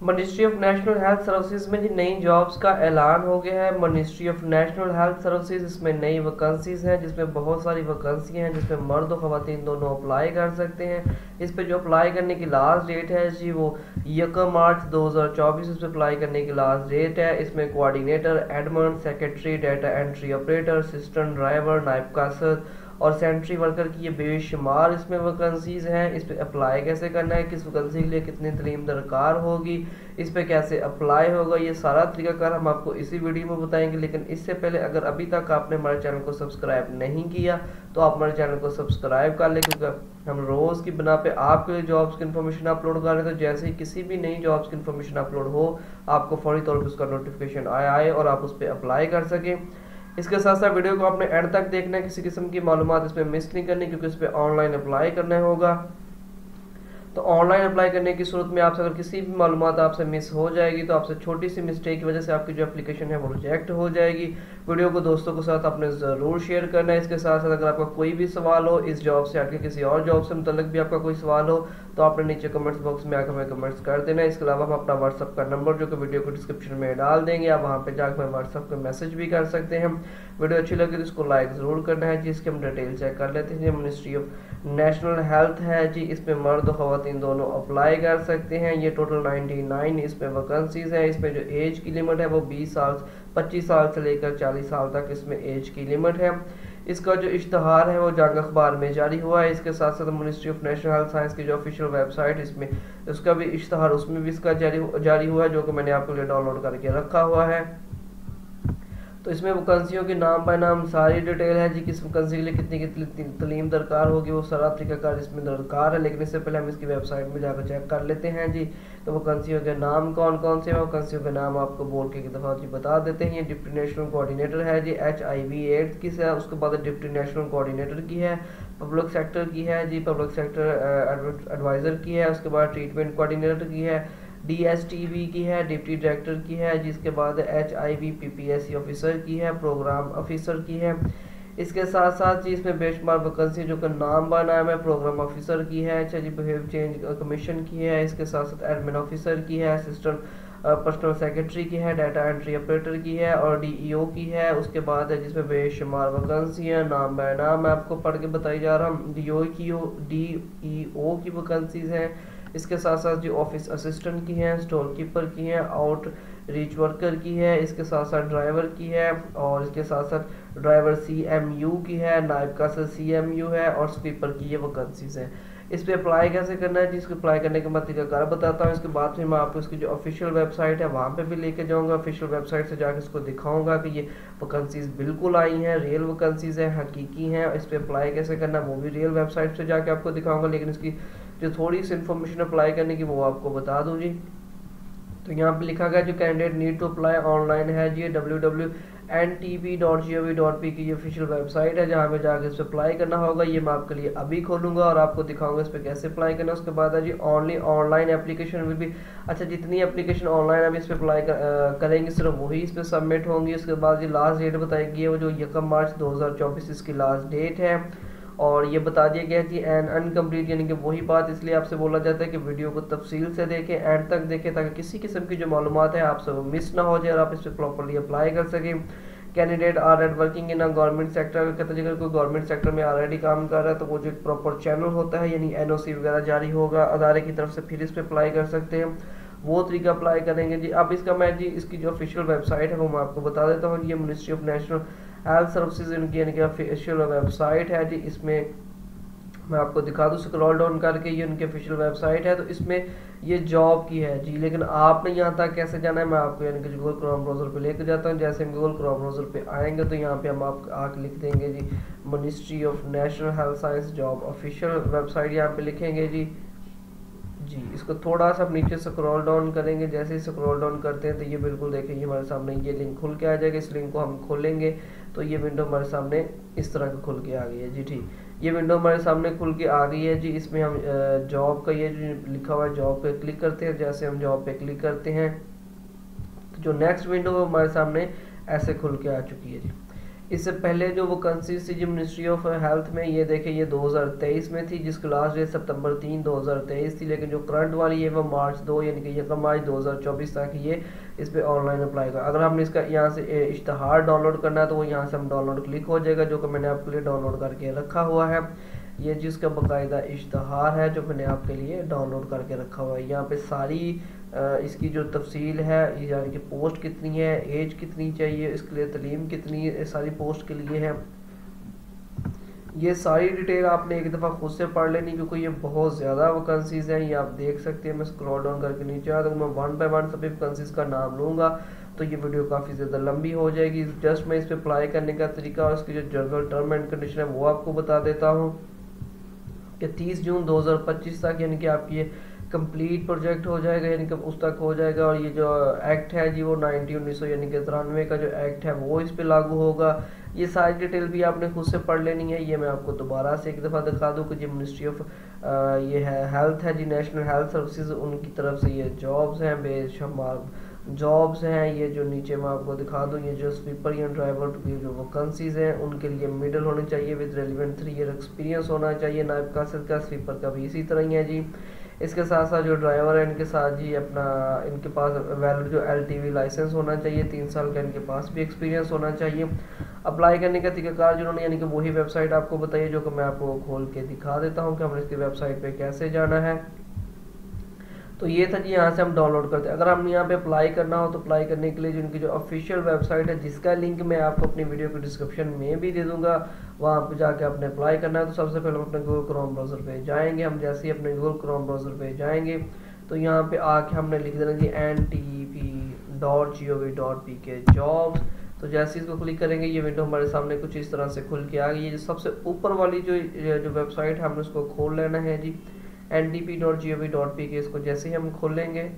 Ministry of national health services में जी नई jobs का ऐलान हो गया है। Ministry of national health services, इसमें नई वैकेंसीज हैं जिसमें बहुत सारी वैकेंसी हैं जिसमें मर्द और ख़वातीन दोनों अप्लाई कर सकते हैं। इस पे जो अप्लाई करने की लास्ट डेट है जी वो 1 मार्च 2024 इस पे अप्लाई करने की लास्ट डेट है। इसमें coordinator, admin, secretary, data entry operator, assistant driver, नायब कासर और सेंट्री वर्कर की ये बेशुमार इसमें वैकेंसीज हैं। इस पे अप्लाई कैसे करना है, किस वैकेंसी के लिए कितनी तालीम दरकार होगी, इस पे कैसे अप्लाई होगा, ये सारा तरीकाकार हम आपको इसी वीडियो में बताएंगे। लेकिन इससे पहले अगर अभी तक आपने हमारे चैनल को सब्सक्राइब नहीं किया तो आप हमारे चैनल को सब्सक्राइब कर लें, क्योंकि हम रोज़ की बना पे आपके लिए जॉब्स की इन्फॉर्मेशन अपलोड कर रहे हैं। तो जैसे ही किसी भी नई जॉब्स की इन्फॉर्मेशन अपलोड हो आपको फौरी तौर पर उसका नोटिफिकेशन आए और आप उस पर अप्लाई कर सकें। इसके साथ साथ वीडियो को आपने एंड तक देखना है, किसी किस्म की मालूमात इसमें मिस नहीं करनी, क्योंकि इस पर ऑनलाइन अप्लाई करना होगा। तो ऑनलाइन अप्लाई करने की सूरत में आपसे अगर किसी भी मालूमात आपसे मिस हो जाएगी तो आपसे छोटी सी मिस्टेक की वजह से आपकी जो एप्लीकेशन है वो रिजेक्ट हो जाएगी। वीडियो को दोस्तों के साथ आपने ज़रूर शेयर करना है। इसके साथ साथ अगर आपका कोई भी सवाल हो, इस जॉब से हटके किसी और जॉब से मुतल्लिक भी आपका कोई सवाल हो, तो आपने नीचे कमेंट्स बॉक्स में आकर हमें कमेंट्स कर देना है। इसके अलावा हम अपना व्हाट्सअप का नंबर जो कि वीडियो को डिस्क्रिप्शन में डाल देंगे, आप वहाँ पर जाकर हमें व्हाट्सअप पर मैसेज भी कर सकते हैं। वीडियो अच्छी लगे तो इसको लाइक ज़रूर करना है जी। इसके हम डिटेल चेक कर लेते हैं। मिनिस्ट्री ऑफ नेशनल हेल्थ है जी, इसमें मर्द और ख़वातीन दोनों अप्लाई कर सकते हैं। ये टोटल 99 इसमें वैकेंसीज हैं। इसमें जो एज की लिमिट है वो 25 साल से लेकर 40 साल तक इसमें एज की लिमिट है। इसका जो इश्तहार है वो जंग अखबार में जारी हुआ है। इसके साथ साथ ministry of national health science की जो ऑफिशियल वेबसाइट इसमें उसका भी इश्तहार उसमें भी इसका जारी हुआ है, जो कि मैंने आपके लिए डाउनलोड करके रखा हुआ है। तो इसमें वैकेंसियों के नाम बाय नाम सारी डिटेल है जी, किस वैकेंसी के लिए कितनी तालीम दरकार होगी वो सारा तरीकाकार इसमें दरकार है। लेकिन इससे पहले हम इसकी वेबसाइट में जाकर चेक कर लेते हैं जी। तो वैकेंसियों के नाम कौन कौन से हैं, वैकेंसियों के नाम आपको बोल के एक दफ़ा जी बता देते हैं। ये डिप्टी नेशनल कोऑर्डिनेटर है जी, HIV एड्स की है। उसके बाद डिप्टी नेशनल कोऑर्डिनेटर की है, पब्लिक सेक्टर की है जी, पब्लिक सेक्टर एडवाइज़र की है। उसके बाद ट्रीटमेंट कोऑर्डिनेटर की है, DSTV की है, डिप्टी डायरेक्टर की है, जिसके बाद HIV PPSC ऑफिसर की है, प्रोग्राम ऑफिसर की है। इसके साथ साथ जी इसमें बेशुमार वैकेंसी जो कि नाम बा नाम है, प्रोग्राम ऑफिसर की है, अच्छा जी बिहेव चेंज कमीशन की है। इसके साथ साथ एडमिन ऑफिसर की है, असिस्टेंट पर्सनल सेक्रेटरी की है, डाटा एंट्री ऑपरेटर की है और DEO की है। उसके बाद है जिसमें बेशुमार वैकेंसी है, नाम बाय नाम मैं आपको पढ़ के बताई जा रहा हूँ। DEO की वैकेंसीज हैं। इसके साथ साथ जो ऑफिस असिस्टेंट की है, स्टोर कीपर की है, आउट रीच वर्कर की है, इसके साथ साथ ड्राइवर की है और इसके साथ साथ ड्राइवर CMU की है, नायब कासर CMU है और स्वीपर की ये वैकेंसीज हैं। इस पर अप्लाई कैसे करना है, जिसको अप्लाई करने के बाद तरीकाकार बताता हूँ। इसके बाद फिर मैं आपको इसकी जो ऑफिशियल वेबसाइट है वहाँ पे भी लेके जाऊँगा। ऑफिशियल वेबसाइट से जाकर इसको दिखाऊंगा कि ये वैकेंसीज बिल्कुल आई हैं, रियल वैकेंसीज हैं, हकीकी हैं। इस पर अप्लाई कैसे करना है वो भी रियल वेबसाइट से जाके आपको दिखाऊंगा। लेकिन इसकी जो थोड़ी सी इन्फॉर्मेशन अप्लाई करने की वो आपको बता दूँ जी। तो यहाँ पे लिखा गया जो candidate need to apply online है जी, www.ntb.gov.p की ऑफिशियल वेबसाइट है, जहाँ पे जाकर इस पर अप्लाई करना होगा। ये मैं आपके लिए अभी खोलूँगा और आपको दिखाऊंगा इस पर कैसे अप्लाई करना है। उसके बाद है जी only online application will be, अच्छा जितनी एप्लीकेशन ऑनलाइन अभी इस पर अप्लाई करेंगे सिर्फ वही इस पर सबमिट होंगी। उसके बाद जी लास्ट डेट बताएगी है वो जो 1 मार्च 2024 इसकी लास्ट डेट है। और ये बता दिया गया कि एंड अनकम्प्लीट, यानी कि वही बात इसलिए आपसे बोला जाता है कि वीडियो को तफसील से देखें, एंड तक देखें, ताकि किसी किस्म की जो मालूमात है आपसे वो मिस ना हो जाए और आप इस पर प्रॉपरली अप्लाई कर सकें। Candidate are at working in a government sector, अगर कहते हैं अगर कोई गवर्नमेंट सेक्टर में ऑलरेडी काम कर रहा है तो वो जो एक प्रॉपर चैनल होता है यानी NOC वगैरह जारी होगा अदारे की तरफ से, फिर इस पर अप्लाई कर सकते हैं। वो तरीका अप्लाई करेंगे जी। अब इसका मैं जी इसकी जो ऑफिशियल वेबसाइट है वो मैं आपको बता देता हूँ। ये ministry of national health services इनकी यानी कि ऑफिशियल वेबसाइट है जी। इसमें मैं आपको दिखा दूँ स्क्रॉल डाउन करके, ये उनकी ऑफिशियल वेबसाइट है। तो इसमें ये जॉब की है जी। लेकिन आपने यहाँ तक कैसे जाना है मैं आपको यानी कि गूगल क्रोम ब्राउज़र पे लेकर जाता हूँ। जैसे हम गूगल क्रोम ब्राउज़र पे आएंगे तो यहाँ पे हम आप आके लिख देंगे जी ministry of national health science job official website, यहाँ पे लिखेंगे जी। इसको थोड़ा सा नीचे स्क्रॉल डाउन करेंगे। जैसे ही स्क्रॉल डाउन करते हैं तो ये बिल्कुल देखेंगे हमारे सामने ये लिंक खुल के आ जाएगा। इस लिंक को हम खोलेंगे तो ये विंडो हमारे सामने इस तरह की खुल के आ गई है जी। ठीक, ये विंडो हमारे सामने खुल के आ गई है जी। इसमें हम जॉब का ये जो लिखा हुआ है जॉब पे क्लिक करते हैं। जैसे हम जॉब पे क्लिक करते हैं तो जो नेक्स्ट विंडो हमारे सामने ऐसे खुल के आ चुकी है जी। इससे पहले जो वैकेंसीज थी जी मिनिस्ट्री ऑफ हेल्थ में, ये देखें ये 2023 में थी, जिसकी लास्ट डेट सितंबर 3 2023 थी। लेकिन जो करंट वाली है वो मार्च 2 यानी कि 1 मार्च 2024 तक ये इस पर ऑनलाइन अप्लाई कर। अगर हमने इसका यहाँ से इश्तहार डाउनलोड करना है तो वो यहाँ से हम डाउनलोड क्लिक हो जाएगा, जो कि मैंने आपके लिए डाउनलोड करके रखा हुआ है। ये जिसका बाकायदा इश्तहार है जो मैंने आपके लिए डाउनलोड करके रखा हुआ है। यहाँ पे सारी इसकी जो तफसील है, यानी कि पोस्ट कितनी है, एज कितनी चाहिए, इसके लिए तलीम कितनी सारी पोस्ट के लिए है, ये सारी डिटेल आपने एक दफ़ा खुद से पढ़ लेनी, क्योंकि ये बहुत ज़्यादा वैकेंसीज़ हैं। ये आप देख सकते हैं, मैं स्क्रॉल डाउन करके नीचे आता हूँ, मैं 1 बाय 1 सभी वैकेंसीज़ का नाम लूँगा तो ये वीडियो काफ़ी ज़्यादा लंबी हो जाएगी। जस्ट मैं इस पर अप्लाई करने का तरीका और इसकी जो जनरल टर्म एंड कंडीशन है वो आपको बता देता हूँ कि 30 जून 2025 तक यानी कि आपकी ये कंप्लीट प्रोजेक्ट हो जाएगा, यानी कि उस तक हो जाएगा। और ये जो एक्ट है जी वो 1900 यानी कि 93 का जो एक्ट है वो इस पे लागू होगा। ये सारी डिटेल भी आपने खुद से पढ़ लेनी है। ये मैं आपको दोबारा से एक दफ़ा दिखा दूँ कि जी मिनिस्ट्री ऑफ ये है हेल्थ है जी, नेशनल हेल्थ सर्विसेज, उनकी तरफ से ये जॉब्स हैं, बेशुमार जॉब्स हैं। ये जो नीचे मैं आपको दिखा दूँ, ये जो स्वीपर या ड्राइवर की जो वैकेंसीज हैं उनके लिए मिडल होनी चाहिए विद रेलिवेंट 3 ईयर एक्सपीरियंस होना चाहिए। नायब कासिद का, स्वीपर का भी इसी तरह ही है जी। इसके साथ साथ जो ड्राइवर है इनके साथ जी अपना इनके पास वैलिड जो LTV लाइसेंस होना चाहिए, 3 साल का इनके पास भी एक्सपीरियंस होना चाहिए। अप्लाई करने का तरीकाकार जिन्होंने यानी कि वही वेबसाइट आपको बताइए, जो कि मैं आपको खोल के दिखा देता हूँ कि हमने इसकी वेबसाइट पे कैसे जाना है। तो ये था जी, यहाँ से हम डाउनलोड करते हैं। अगर हम यहाँ पे अप्लाई करना हो तो अप्लाई करने के लिए जो इनकी जो ऑफिशियल वेबसाइट है, जिसका लिंक मैं आपको अपनी वीडियो के डिस्क्रिप्शन में भी दे दूंगा, वहाँ पे जाके आपने अप्लाई करना है। तो सबसे पहले हम अपने गूगल क्रोम ब्राउज़र पे जाएंगे। हम जैसे ही अपने गूगल क्रोम ब्राउज़र पे जाएंगे तो यहाँ पे आके हमने लिख देना जी ntp.gov.pk जॉब्स। तो जैसे इसको क्लिक करेंगे ये विंडो हमारे सामने कुछ इस तरह से खुल के आ गई है। सबसे ऊपर वाली जो वेबसाइट है हमने उसको खोल लेना है जी, ntp.gov.pk। इसको जैसे ही हम खोलेंगे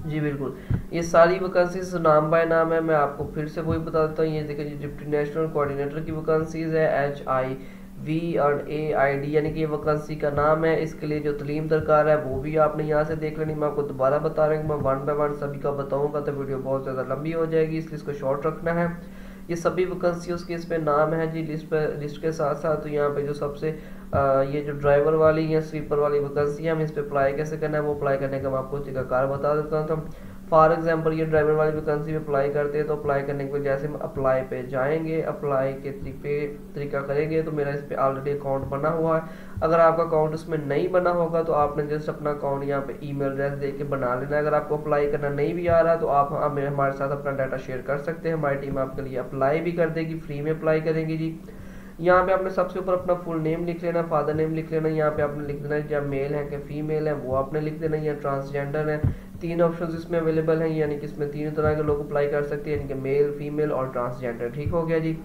जी बिल्कुल ये सारी वैकेंसीज नाम बाय नाम है। मैं आपको फिर से वही बता देता हूँ। ये देखिए डिप्टी नेशनल कोऑर्डिनेटर की वैकेंसीज है, HIV/AID यानी कि ये वैकेंसी का नाम है। इसके लिए जो तलीम दरकार है वो भी आपने यहाँ से देख लेनी। मैं आपको दोबारा बता रहा हूँ, मैं 1 बाय 1 सभी का बताऊँगा तो वीडियो बहुत ज़्यादा लंबी हो जाएगी, इसलिए इसको शॉर्ट रखना है। ये सभी वैकेंसी उसके इस पे नाम है जी लिस्ट के साथ साथ। तो यहाँ पे जो सबसे ये जो ड्राइवर वाली या स्वीपर वाली वैकेंसी है, हम इस पे अप्लाई कैसे करना है वो अप्लाई करने का मैं आपको तरीकाकार बता देता हूँ। तो फॉर एग्जांपल ये ड्राइवर वाली वैकेंसी पे अप्लाई करते हैं तो अप्लाई करने के बाद जैसे हम अप्लाई पे जाएंगे, अप्लाई के तरीका करेंगे तो मेरा इस पे ऑलरेडी अकाउंट बना हुआ है। अगर आपका अकाउंट इसमें नहीं बना होगा तो आपने जस्ट अपना अकाउंट यहाँ पे ईमेल एड्रेस दे के बना लेना है। अगर आपको अप्लाई करना नहीं भी आ रहा तो आप हमारे साथ अपना डाटा शेयर कर सकते हैं, हमारी टीम आपके लिए अप्लाई भी कर देगी, फ्री में अप्लाई करेंगी जी। यहाँ पे आपने सबसे ऊपर अपना फुल नेम लिख लेना, फादर नेम लिख लेना। यहाँ पे आपने लिख देना है जब मेल है कि फीमेल है वो आपने लिख देना, या ट्रांसजेंडर है। 3 ऑप्शंस इसमें अवेलेबल हैं, यानी कि इसमें 3 तरह के लोग अप्लाई कर सकते हैं, यानी कि मेल, फीमेल और ट्रांसजेंडर। ठीक हो गया जी।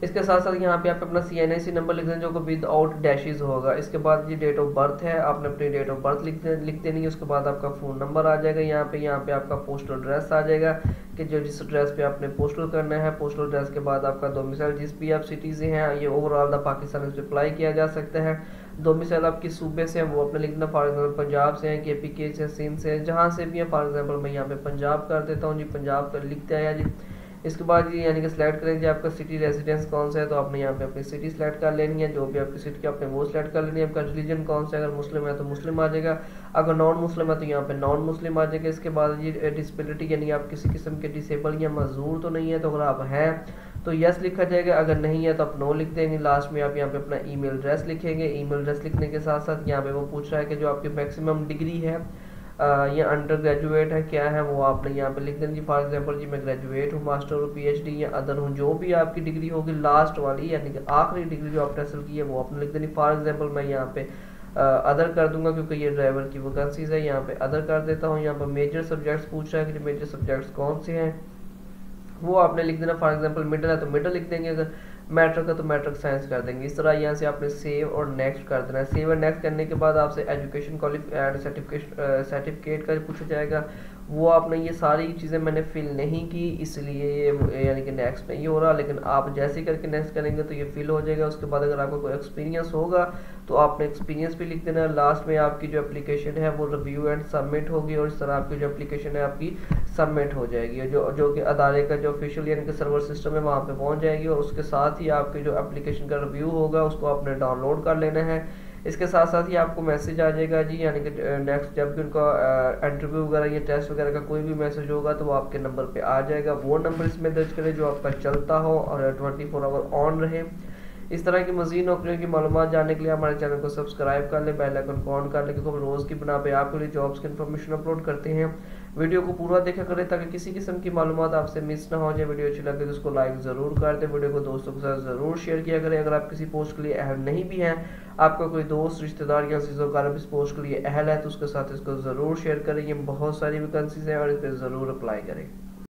इसके साथ साथ यहाँ पे आप अपना CNIC नंबर लिख देना जो कि विदाउट डैशेज होगा। इसके बाद जी डेट ऑफ बर्थ है, आपने अपनी डेट ऑफ बर्थ लिख देनी है। उसके बाद आपका फ़ोन नंबर आ जाएगा यहाँ पे आपका पोस्टल एड्रेस आ जाएगा कि जो जिस एड्रेस पे आपने पोस्टल करना है। पोस्टल एड्रेस के बाद आपका डोमिसाइल, जिस भी आप सिटी से हैं, ये ओवरऑल द पाकिस्तान इस पर अप्लाई किया जा सकता है। डोमिसाइल आपकी सूबे से है वो आपने लिखना, फॉर एग्जाम्पल पंजाब से हैं, KPK से, सिंध से, जहाँ से भी है। फॉर एग्जाम्पल मैं यहाँ पे पंजाब कर देता हूँ जी, पंजाब कर लिखते आया जी। इसके बाद ये यानी कि सिलेक्ट करेंगे आपका सिटी रेजिडेंस कौन सा है, तो आपने यहाँ पे अपनी सिटी सेलेक्ट कर लेनी है। जो भी आपकी सिटी की आपने वो सिलेक्ट कर लेनी है। आपका रिलीजन कौन सा है, अगर मुस्लिम है तो मुस्लिम आ जाएगा, अगर नॉन मुस्लिम है तो यहाँ पे नॉन मुस्लिम आ जाएगा। इसके बाद ये डिसेबिलिटी यानी आप किसी किस्म के डिसेबल या मजदूर तो नहीं है, तो अगर आप हैं तो यस लिखा जाएगा, अगर नहीं है तो आप नो लिख देंगे। लास्ट में आप यहाँ पे अपना ईमेल एड्रेस लिखेंगे। ईमेल एड्रेस लिखने के साथ साथ यहाँ पे वो पूछ रहा है कि जो आपकी मैक्सिमम डिग्री है या अंडर ग्रेजुएट है क्या है, वो आपने यहाँ पे लिख देना जी। फॉर एग्जांपल जी मैं ग्रेजुएट हूँ, मास्टर हूँ, PhD या अदर हूँ, जो भी आपकी डिग्री होगी लास्ट वाली यानी कि आखिरी डिग्री जो आपने हासिल की है वो आपने लिख देनी। फॉर एग्जांपल मैं यहाँ पे अदर कर दूंगा क्योंकि ये ड्राइवर की वैकेंसीज है, यहाँ पे अदर कर देता हूँ। यहाँ पर मेजर सब्जेक्ट्स पूछ रहा है कि मेजर सब्जेक्ट्स कौन से हैं वो आपने लिख देना। फॉर एग्जांपल मिडल है तो मिडल लिख देंगे, अगर मैट्रिक है तो मैट्रिक साइंस कर देंगे। इस तरह यहाँ से आपने सेव और नेक्स्ट कर देना है। सेव और नेक्स्ट करने के बाद आपसे एजुकेशन क्वालिफिकेशन सर्टिफिकेट का पूछा जाएगा। वो आपने ये सारी चीज़ें मैंने फिल नहीं की, इसलिए ये यानी कि नेक्स्ट नहीं हो रहा। लेकिन आप जैसे ही करके नेक्स्ट करेंगे तो ये फिल हो जाएगा। उसके बाद अगर आपका कोई एक्सपीरियंस होगा तो आपने एक्सपीरियंस भी लिख देना। लास्ट में आपकी जो एप्लीकेशन है वो रिव्यू एंड सबमिट होगी, और इस तरह आपकी जो एप्लीकेशन है आपकी सबमिट हो जाएगी, जो कि अदारे का जो ऑफिशियल यानी कि सर्वर सिस्टम है वहाँ पे पहुँच जाएगी। और उसके साथ ही आपकी जो एप्लीकेशन का रिव्यू होगा उसको आपने डाउनलोड कर लेना है। इसके साथ साथ ही आपको मैसेज आ जाएगा जी, यानी कि नेक्स्ट जब भी उनका इंटरव्यू वगैरह या टेस्ट वगैरह का कोई भी मैसेज होगा तो वो आपके नंबर पे आ जाएगा। वो नंबर इसमें दर्ज करें जो आपका चलता हो और 24 आवर ऑन रहे। इस तरह की मज़ीद नौकरियों की मालूमात जानने के लिए हमारे चैनल को सब्सक्राइब कर लें, बेल आइकन को ऑन कर लें, क्योंकि हम रोज़ की बिना पे आपके लिए जॉब्स की इन्फॉर्मेशन अपलोड करते हैं। वीडियो को पूरा देखा करें ताकि किसी किस्म की मालूमात आपसे मिस ना हो जाए। वीडियो अच्छी लगे तो उसको लाइक ज़रूर कर दें, वीडियो को दोस्तों के साथ ज़रूर शेयर किया करें। अगर आप किसी पोस्ट के लिए अहल नहीं भी हैं, आपका कोई दोस्त रिश्तेदार या अज़ीज़ों इस पोस्ट के लिए अहल है तो उसके साथ इसको ज़रूर शेयर करें। ये बहुत सारी वैकेंसीज हैं और इस पर ज़रूर अप्लाई करें।